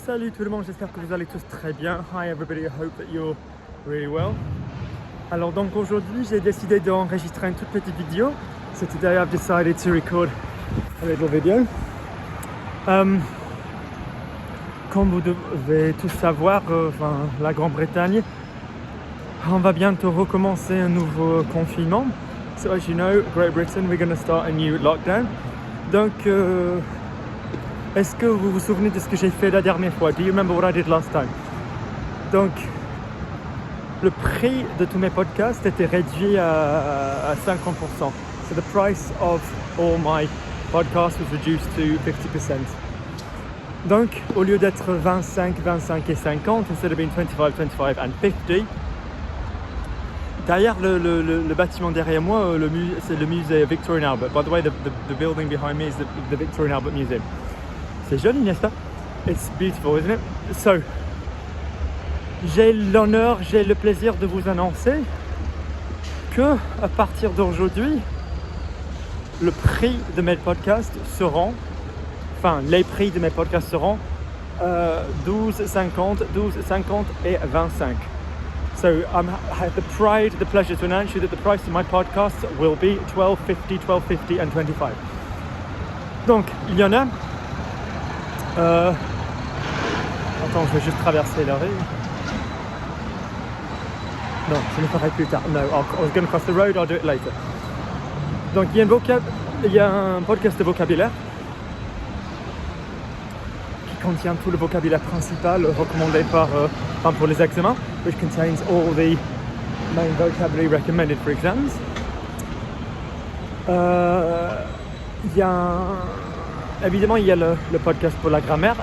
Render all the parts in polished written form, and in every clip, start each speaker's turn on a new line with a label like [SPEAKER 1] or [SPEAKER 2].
[SPEAKER 1] Salut tout le monde, j'espère que vous allez tous très bien. Hi everybody, I hope that you're really well. Alors donc aujourd'hui j'ai décidé d'enregistrer une toute petite vidéo. So today I've decided to record a little video. Comme vous devez tous savoir, la Grande-Bretagne, on va bientôt recommencer un nouveau confinement. So as you know, Great Britain, we're going to start a new lockdown. Donc est-ce que vous vous souvenez de ce que j'ai fait la dernière fois? Do you remember what I did last time? Donc, le prix de tous mes podcasts était réduit à 50%. So the price of all my podcasts was reduced to 50%. Donc, au lieu d'être 25 et 50, instead of being 25 and 50, derrière le bâtiment derrière moi, c'est le musée Victoria and Albert. By the way, the building behind me is the Victoria and Albert Museum. C'est joli, n'est-ce pas? It's beautiful, isn't it? So, j'ai l'honneur, j'ai le plaisir de vous annoncer que à partir d'aujourd'hui, le prix de mes podcasts seront, les prix de mes podcasts seront 12,50 et 25. So, I have the pride, the pleasure to announce you that the price of my podcasts will be 12.50 and 25. Donc, il y en a. Attends, je vais juste traverser la rue. Non, je le ferai plus tard. No, I was going to cross the road, I'll do it later. Donc, il y a un podcast de vocabulaire qui contient tout le vocabulaire principal recommandé pour les examens, which contains all the main vocabulary recommended for exams. Évidemment, il y a le podcast pour la grammaire.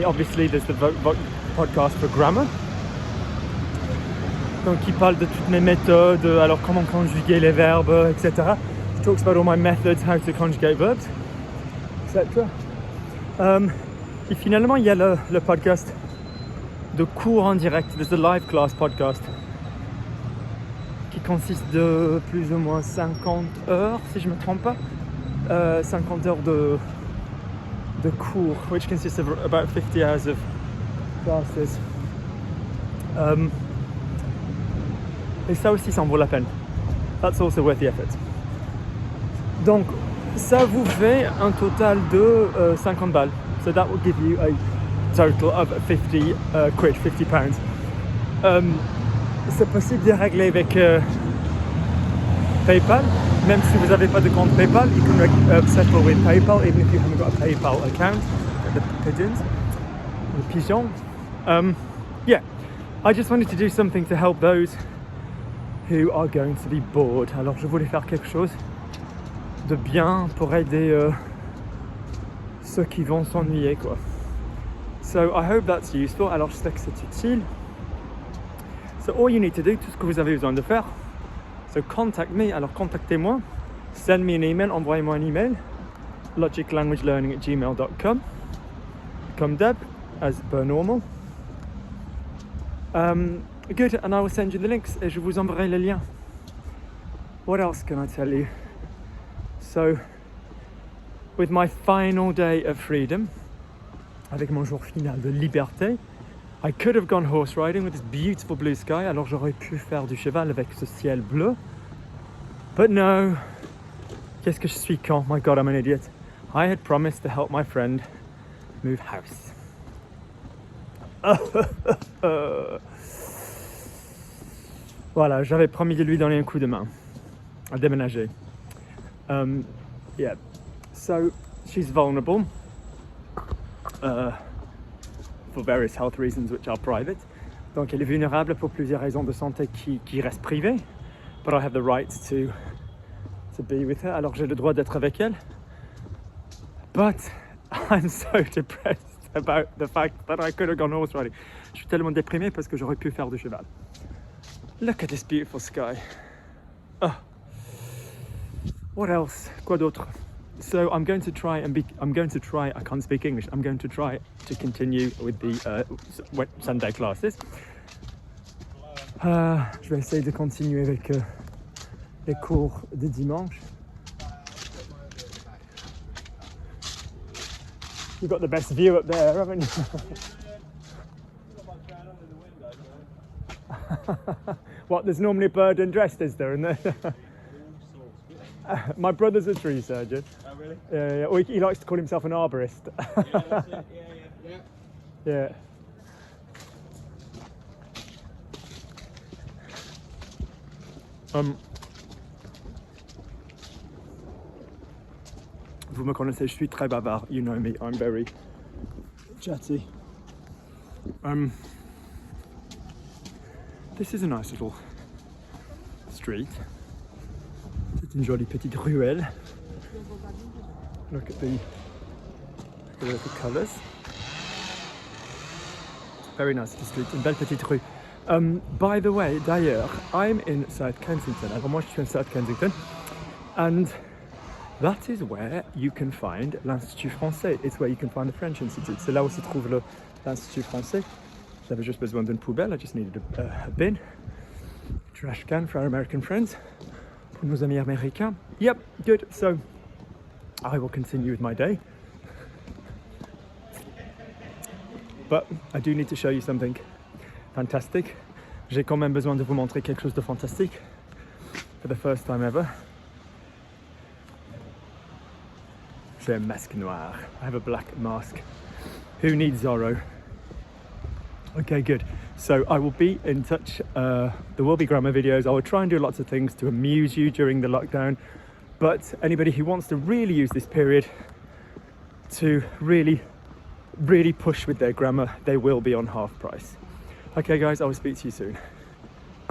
[SPEAKER 1] Obviously, there's the podcast for grammar. Donc, il parle de toutes mes méthodes, alors comment conjuguer les verbes, etc. It talks about all my methods, how to conjugate verbs, etc. Et finalement, il y a le podcast de cours en direct. There's the live class podcast qui consiste de plus ou moins 50 heures, si je ne me trompe pas. 50 heures de cours, which consists of about 50 hours of classes. Et ça aussi, ça en vaut la peine. That's also worth the effort. Donc, ça vous fait un total de 50 balles. So that will give you a total of 50 quid, 50 pounds. C'est possible de régler avec PayPal. Même si vous n'avez pas de compte PayPal, you can settle with PayPal, even if you haven't got a PayPal account. The pigeons. Yeah, I just wanted to do something to help those who are going to be bored. Alors, je voulais faire quelque chose de bien pour aider ceux qui vont s'ennuyer, quoi. So, I hope that's useful. Alors, j'espère que c'est utile. So, all you need to do, tout ce que vous avez besoin de faire, so contact me, alors contactez-moi, send me an email, envoyez-moi un email, logiclanguagelearning@gmail.com, comme d'hab, as per normal. Good, and I will send you the links, et je vous enverrai les liens. What else can I tell you? So, with my final day of freedom, avec mon jour final de liberté, I could have gone horse riding with this beautiful blue sky. Alors j'aurais pu faire du cheval avec ce ciel bleu. But no. Qu'est-ce que je suis con. My God, I'm an idiot. I had promised to help my friend move house. Voilà, j'avais promis de lui donner un coup de main. À déménager. Yeah. So, she's vulnerable. For various health reasons which are private. Donc elle est vulnérable pour plusieurs raisons de santé qui restent privées. But I have the right to be with her. Alors j'ai le droit d'être avec elle. But I'm so depressed about the fact that I could have gone horse riding. Je suis tellement déprimé parce que j'aurais pu faire du cheval. Look at this beautiful sky. Oh. What else? Quoi d'autre? So I'm going to try, I can't speak English, I'm going to try to continue with the Sunday classes. Je vais essayer de continuer avec les cours de dimanche. You've got the best view up there, haven't you? What, there's normally a bird undressed, is there? In there? My brother's a tree surgeon.
[SPEAKER 2] Oh, really?
[SPEAKER 1] Yeah. Or he likes to call himself an arborist.
[SPEAKER 2] Yeah, that's it. Yeah.
[SPEAKER 1] Yeah. Vous me connaissez, je suis très bavard. You know me, I'm very chatty. This is a nice little street. C'est une jolie petite ruelle. Look at the colours. Very nice little street, une belle petite rue. By the way, d'ailleurs, I'm in South Kensington. Alors moi je suis in South Kensington, and that is where you can find l'Institut Français. It's where you can find the French Institute. C'est là où se trouve l'Institut Français. J'avais juste besoin d'une poubelle. I just needed a bin, trash can for our American friends. Pour nos amis américains. Yep, good. So I will continue with my day. But I do need to show you something fantastic. J'ai quand même besoin de vous montrer quelque chose de fantastique. For the first time ever. J'ai un masque noir. I have a black mask. Who needs Zorro? Okay, good. So I will be in touch. There will be grammar videos. I will try and do lots of things to amuse you during the lockdown. But anybody who wants to really use this period to really push with their grammar, they will be on half price. Okay guys, I will speak to you soon.